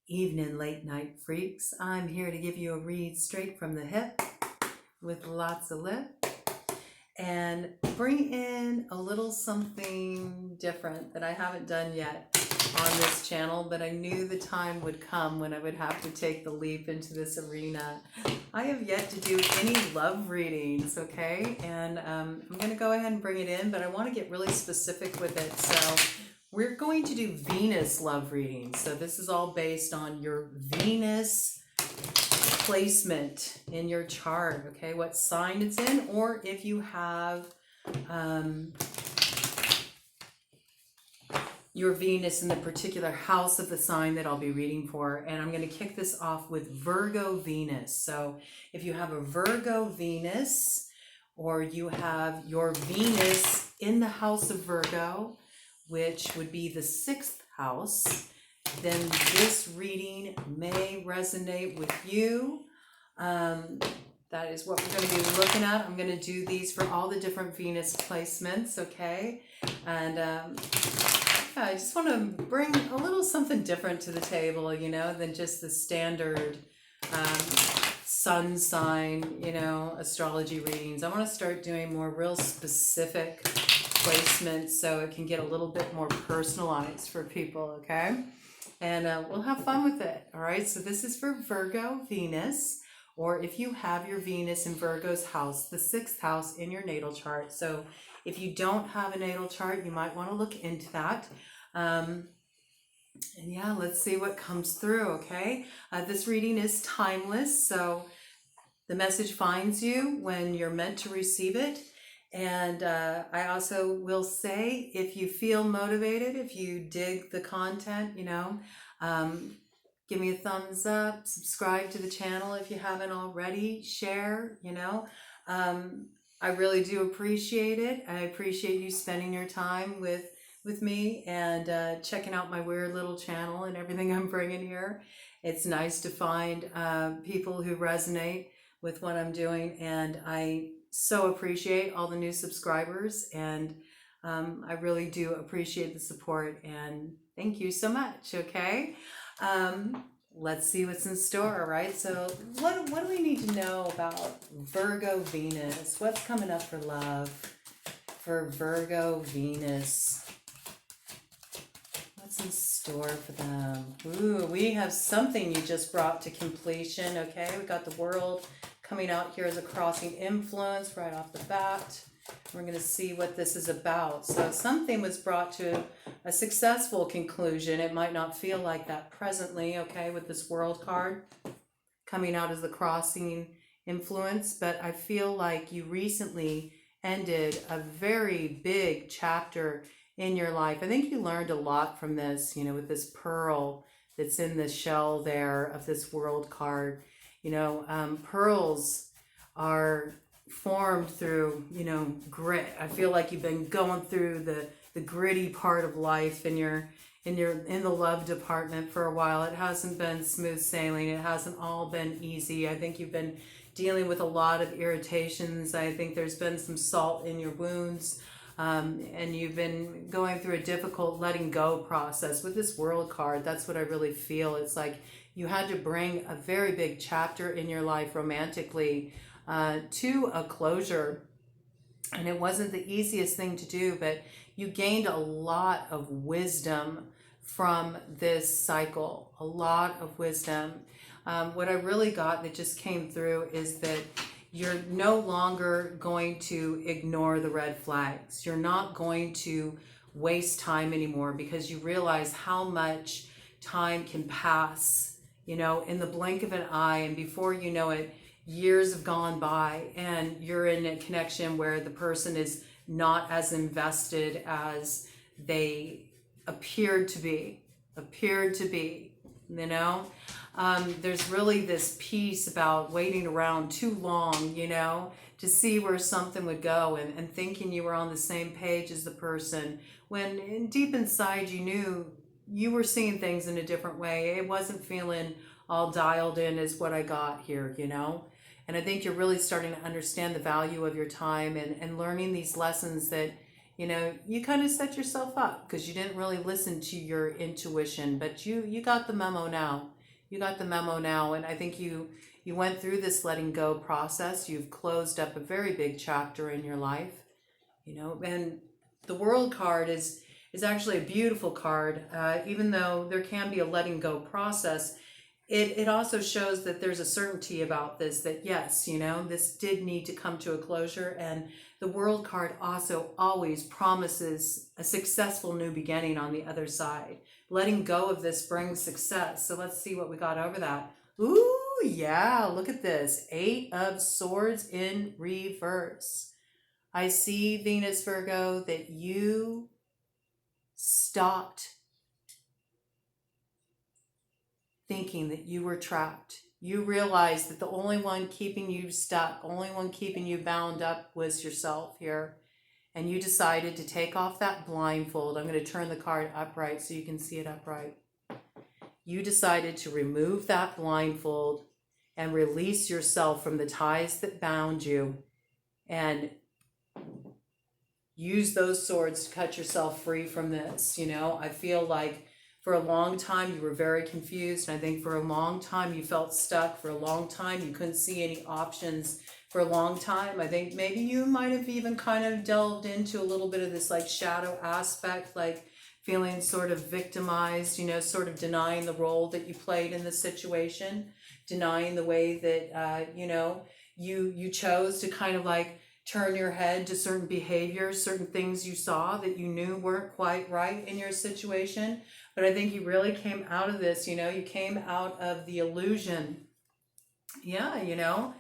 Evening, late night freaks. I'm here to give you a read straight from the hip with lots of lip and bring in a little something different that I haven't done yet on this channel, but I knew the time would come when I would have to take the leap into this arena. I have yet to do any love readings, okay? And I'm going to go ahead and bring it in, but I want to get really specific with it. So we're going to do Venus love readings. So this is all based on your Venus placement in your chart, okay? What sign it's in, or if you have your Venus in the particular house of the sign that I'll be reading for. And I'm going to kick this off with Virgo Venus. So if you have a Virgo Venus, or you have your Venus in the house of Virgo, which would be the 6th house, then this reading may resonate with you. That is what we're going to be looking at. I'm going to do these for all the different Venus placements, okay? And I just want to bring a little something different to the table, you know, than just the standard sun sign, you know, astrology readings. I want to start doing more real specific placements so it can get a little bit more personalized for people, okay? And we'll have fun with it, all right? So this is for Virgo Venus, or if you have your Venus in Virgo's house, the 6th house in your natal chart. So if you don't have a natal chart, you might want to look into that. And yeah, let's see what comes through, okay? This reading is timeless, so the message finds you when you're meant to receive it. And I also will say, if you feel motivated, if you dig the content, you know, give me a thumbs up, subscribe to the channel if you haven't already, share, you know. I really do appreciate it. I appreciate you spending your time with me and checking out my weird little channel and everything I'm bringing here. It's nice to find people who resonate with what I'm doing, and I so appreciate all the new subscribers, and I really do appreciate the support, and thank you so much, okay? Let's see what's in store, all right? So what do we need to know about Virgo Venus? What's coming up for love for Virgo Venus? What's in store for them? Ooh, we have something you just brought to completion, okay? We got the World coming out here as a crossing influence right off the bat. We're going to see what this is about. So something was brought to a successful conclusion. It might not feel like that presently, okay, with this World card coming out as the crossing influence, but I feel like you recently ended a very big chapter in your life. I think you learned a lot from this, you know, with this pearl that's in the shell there of this World card. You know, pearls are formed through, you know, grit. I feel like you've been going through the gritty part of life, and you're in the love department for a while. It hasn't been smooth sailing. It hasn't all been easy. I think you've been dealing with a lot of irritations. I think there's been some salt in your wounds, and you've been going through a difficult letting go process with this World card. That's what I really feel. It's like you had to bring a very big chapter in your life romantically to a closure. And it wasn't the easiest thing to do, but you gained a lot of wisdom from this cycle, a lot of wisdom. What I really got that just came through is that you're no longer going to ignore the red flags. You're not going to waste time anymore, because you realize how much time can pass, you know, in the blink of an eye, and before you know it, years have gone by, and you're in a connection where the person is not as invested as they appeared to be, you know. There's really this piece about waiting around too long, you know, to see where something would go, and thinking you were on the same page as the person, when deep inside you knew you were seeing things in a different way. It wasn't feeling all dialed in as what I got here, you know. And I think you're really starting to understand the value of your time, and learning these lessons that, you know, you kind of set yourself up because you didn't really listen to your intuition, but you got the memo now. You got the memo now, and I think you went through this letting go process. You've closed up a very big chapter in your life, and the World card is actually a beautiful card. Even though there can be a letting go process, it also shows that there's a certainty about this, that yes, this did need to come to a closure. And the World card also always promises a successful new beginning on the other side. Letting go of this brings success. So let's see what we got over that. Ooh, yeah, look at this. 8 of Swords in reverse. I see, Venus Virgo, that you stopped thinking that you were trapped. You realized that the only one keeping you stuck, only one keeping you bound up was yourself here. And you decided to take off that blindfold. I'm going to turn the card upright so you can see it upright. You decided to remove that blindfold and release yourself from the ties that bound you and use those swords to cut yourself free from this. I feel like for a long time you were very confused, and I think for a long time you felt stuck. For a long time you couldn't see any options. For a long time, I think maybe you might have even kind of delved into a little bit of this like shadow aspect, like feeling sort of victimized, sort of denying the role that you played in the situation, denying the way that, you chose to kind of like turn your head to certain behaviors, certain things you saw that you knew weren't quite right in your situation. But I think you really came out of this, you came out of the illusion. Yeah,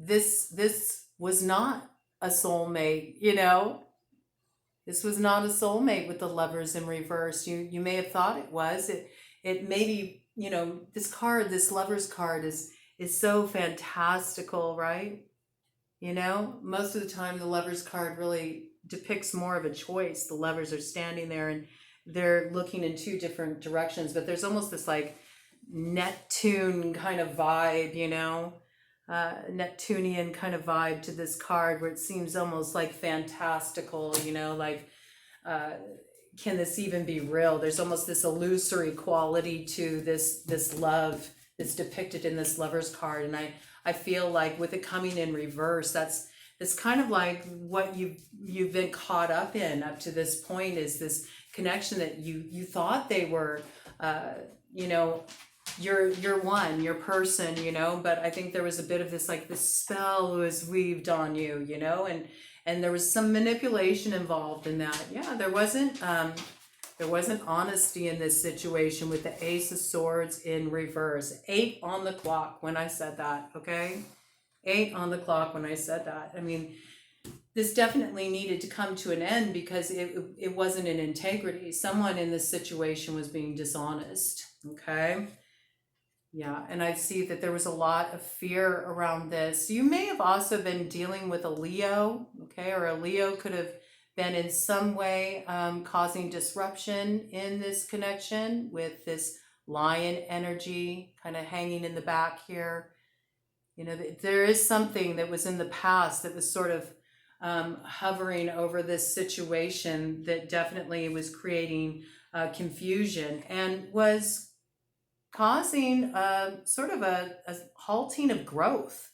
this was not a soulmate, This was not a soulmate with the Lovers in reverse. You may have thought it was. It maybe, this card, this Lovers card is so fantastical, right? Most of the time the Lovers card really depicts more of a choice. The lovers are standing there and they're looking in 2 different directions, but there's almost this like Neptune kind of vibe, Neptunian kind of vibe to this card, where it seems almost like fantastical, like can this even be real? There's almost this illusory quality to this love that's depicted in this Lovers card. And I feel like with it coming in reverse, that's kind of like what you've been caught up in up to this point, is this connection that you thought they were your one, your person, but I think there was a bit of this like this spell was weaved on you, and there was some manipulation involved in that. Yeah, there wasn't honesty in this situation with the Ace of Swords in reverse. 8 on the clock when I said that, okay? 8 on the clock when I said that. I mean, this definitely needed to come to an end because it wasn't in integrity. Someone in this situation was being dishonest, okay? Yeah, and I see that there was a lot of fear around this. You may have also been dealing with a Leo, okay? Or a Leo could have been in some way causing disruption in this connection with this Lion energy kind of hanging in the back here. There is something that was in the past that was sort of hovering over this situation that definitely was creating confusion and was causing sort of a halting of growth.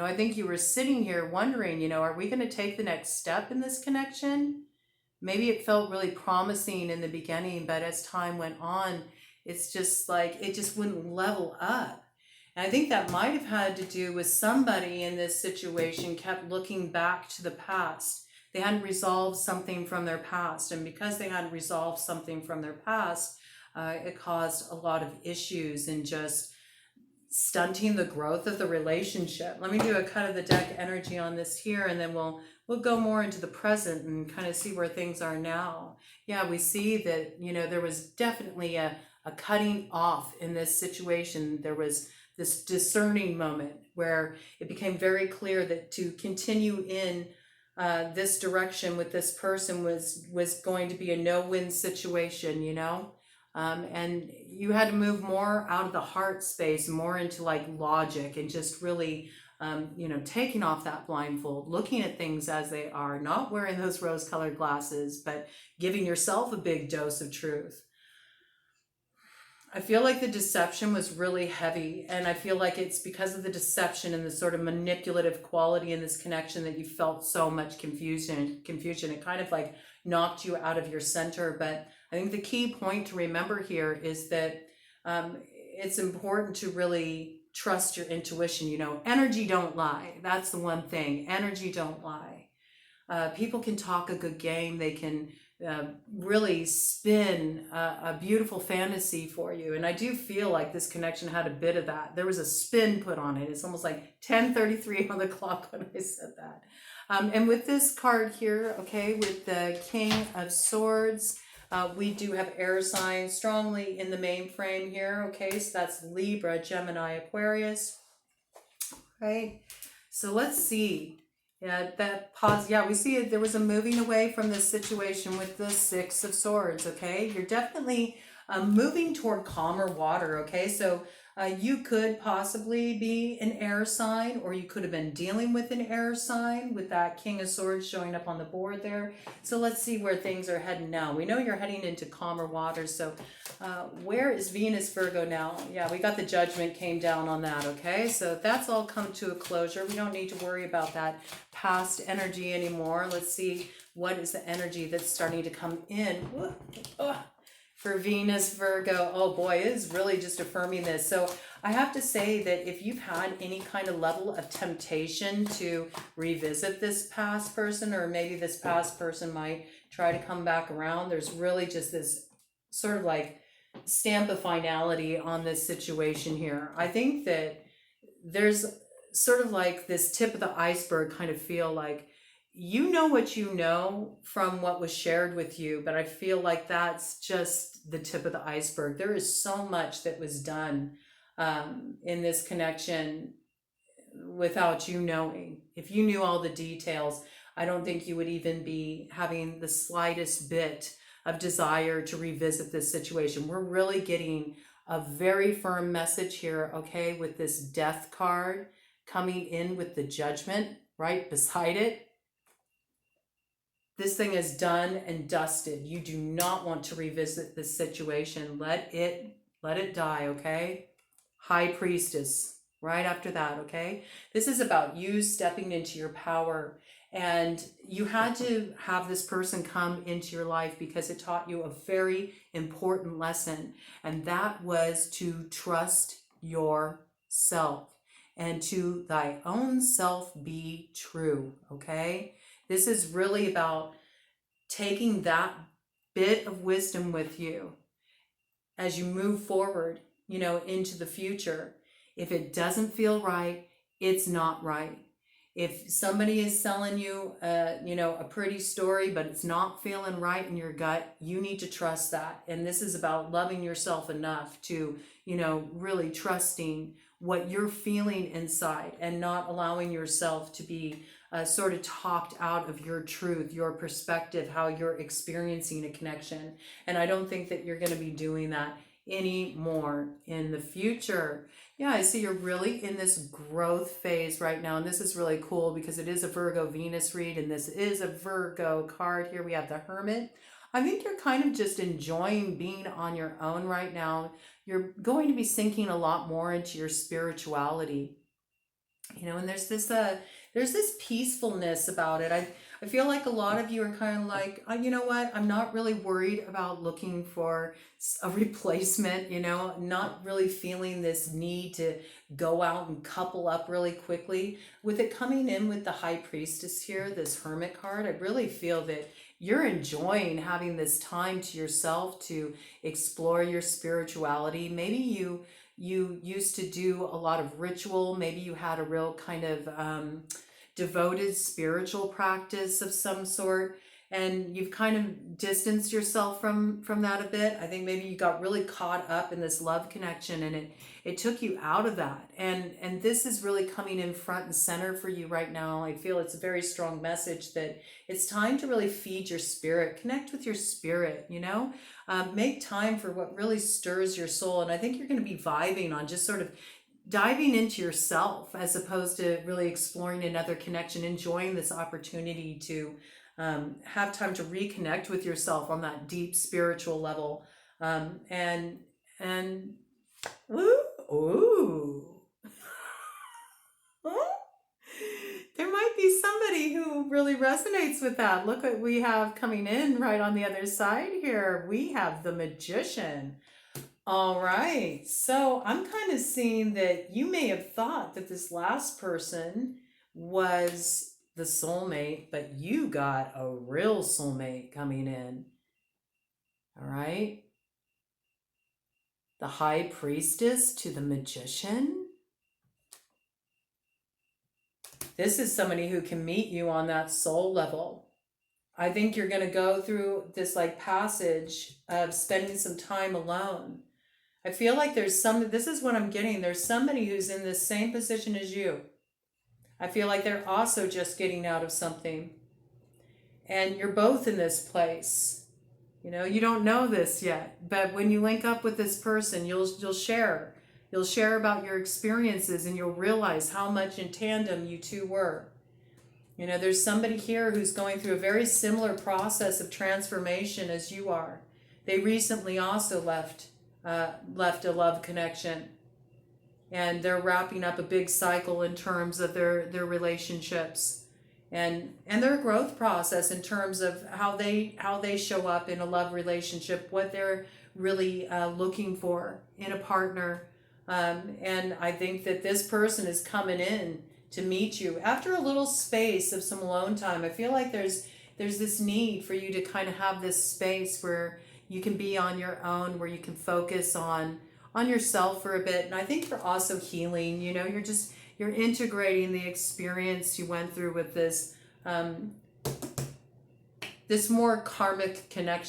I think you were sitting here wondering, are we going to take the next step in this connection? Maybe it felt really promising in the beginning, but as time went on, it's just like it just wouldn't level up. And I think that might have had to do with somebody in this situation kept looking back to the past. They hadn't resolved something from their past. And because they hadn't resolved something from their past, it caused a lot of issues and just stunting the growth of the relationship. Let me do a cut of the deck energy on this here, and then we'll go more into the present and kind of see where things are now. Yeah, we see that, there was definitely a cutting off in this situation. There was this discerning moment where it became very clear that to continue in this direction with this person was going to be a no-win situation, and you had to move more out of the heart space, more into like logic and just really, taking off that blindfold, looking at things as they are, not wearing those rose-colored glasses, but giving yourself a big dose of truth. I feel like the deception was really heavy, and I feel like it's because of the deception and the sort of manipulative quality in this connection that you felt so much confusion. It kind of like knocked you out of your center. But I think the key point to remember here is that it's important to really trust your intuition. You know, energy don't lie. That's the one thing. Energy don't lie. People can talk a good game. They can really spin a beautiful fantasy for you. And I do feel like this connection had a bit of that. There was a spin put on it. It's almost like 10:33 on the clock when I said that. And with this card here, okay, with the King of Swords, we do have air signs strongly in the main frame here, okay? So that's Libra, Gemini, Aquarius, right? So let's see. Yeah, that pause. Yeah, we see it. There was a moving away from this situation with the Six of Swords, okay? You're definitely moving toward calmer water, okay? So you could possibly be an air sign, or you could have been dealing with an air sign with that King of Swords showing up on the board there. So let's see where things are heading now. We know you're heading into calmer waters. So where is Venus Virgo now? Yeah, we got the Judgment came down on that, okay? So that's all come to a closure. We don't need to worry about that past energy anymore. Let's see what is the energy that's starting to come in. For Venus Virgo. Oh boy, it is really just affirming this. So I have to say that if you've had any kind of level of temptation to revisit this past person, or maybe this past person might try to come back around, there's really just this sort of like stamp of finality on this situation here. I think that there's sort of like this tip of the iceberg kind of feel, like you know what you know from what was shared with you, but I feel like that's just the tip of the iceberg. There is so much that was done in this connection without you knowing. If you knew all the details, I don't think you would even be having the slightest bit of desire to revisit this situation. We're really getting a very firm message here, okay, with this Death card coming in with the Judgment right beside it. This thing is done and dusted. You do not want to revisit this situation. Let it die, okay? High Priestess, right after that, okay? This is about you stepping into your power. And you had to have this person come into your life because it taught you a very important lesson. And that was to trust yourself and to thy own self be true, okay? This is really about taking that bit of wisdom with you as you move forward, you know, into the future. If it doesn't feel right, it's not right. If somebody is selling you, you know, a pretty story, but it's not feeling right in your gut, you need to trust that. And this is about loving yourself enough to, you know, really trusting what you're feeling inside and not allowing yourself to be sort of talked out of your truth, your perspective, how you're experiencing a connection. And I don't think that you're going to be doing that anymore in the future. Yeah, I see you're really in this growth phase right now. And this is really cool because it is a Virgo Venus read, and this is a Virgo card. Here we have the Hermit. I think you're kind of just enjoying being on your own right now. You're going to be sinking a lot more into your spirituality. You know, and there's this peacefulness about it. I feel like a lot of you are kind of like, oh, you know what? I'm not really worried about looking for a replacement, you know, not really feeling this need to go out and couple up really quickly. With it coming in with the High Priestess here, this Hermit card, I really feel that you're enjoying having this time to yourself to explore your spirituality. Maybe you used to do a lot of ritual. Maybe you had a real kind of devoted spiritual practice of some sort, and you've kind of distanced yourself from that a bit. I think maybe you got really caught up in this love connection, and it took you out of that. And this is really coming in front and center for you right now. I feel it's a very strong message that it's time to really feed your spirit, connect with your spirit, you know, make time for what really stirs your soul. And I think you're going to be vibing on just sort of diving into yourself as opposed to really exploring another connection, enjoying this opportunity to have time to reconnect with yourself on that deep spiritual level, and And ooh. There might be somebody who really resonates with that. Look what we have coming in right on the other side here. We have the Magician. All right. So I'm kind of seeing that you may have thought that this last person was the soulmate, but you got a real soulmate coming in. All right. The High Priestess to the Magician. This is somebody who can meet you on that soul level. I think you're going to go through this like passage of spending some time alone. I feel like there's this is what I'm getting. There's somebody who's in the same position as you. I feel like they're also just getting out of something. And you're both in this place. You know, you don't know this yet, but when you link up with this person, you'll share. You'll share about your experiences and you'll realize how much in tandem you two were. You know, there's somebody here who's going through a very similar process of transformation as you are. They recently also left a love connection. And they're wrapping up a big cycle in terms of their relationships and their growth process in terms of how they show up in a love relationship, what they're really looking for in a partner. And I think that this person is coming in to meet you after a little space of some alone time. I feel like there's this need for you to kind of have this space where you can be on your own, where you can focus on yourself for a bit. And I think you're also healing. You know, you're integrating the experience you went through with this this more karmic connection.